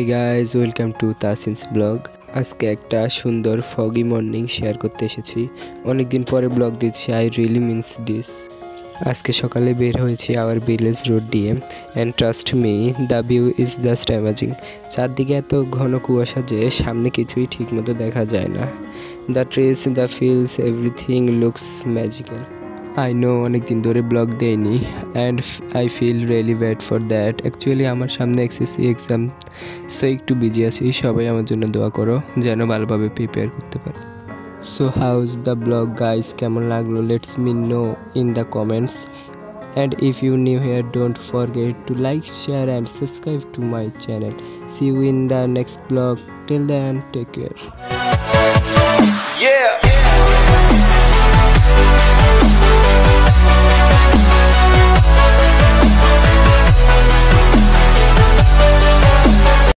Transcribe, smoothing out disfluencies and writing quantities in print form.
Hey guys, welcome to Tasin's blog. আজকে একটা সুন্দর foggy মর্নিং শেয়ার করতে এসেছি। অনেকদিন পরে ব্লগ দিচ্ছি, আই রিয়েলি মিনস দিস। আজকে সকালে বের হয়েছি আওয়ার ভিলেজ রোড দিয়ে, and trust me, the view is just amazing. চারদিকে এত ঘন কুয়াশা যে সামনে কিছুই ঠিকমতো দেখা যায় না। The trees, the fields, everything looks magical. I know অনেকদিন ধরে ব্লগ দেয়নি, and I feel really bad for that. Actually আমার সামনে এসএসসি এক্সাম, সো একটু বিজি আছি। সবাই আমার জন্য দোয়া করো যেন ভালোভাবে প্রিপেয়ার করতে পারি। So how's the blog guys, কেমন লাগলো let's me know in the comments, and if you new here don't forget to like, share and subscribe to my channel. See you in the next blog, till then take care.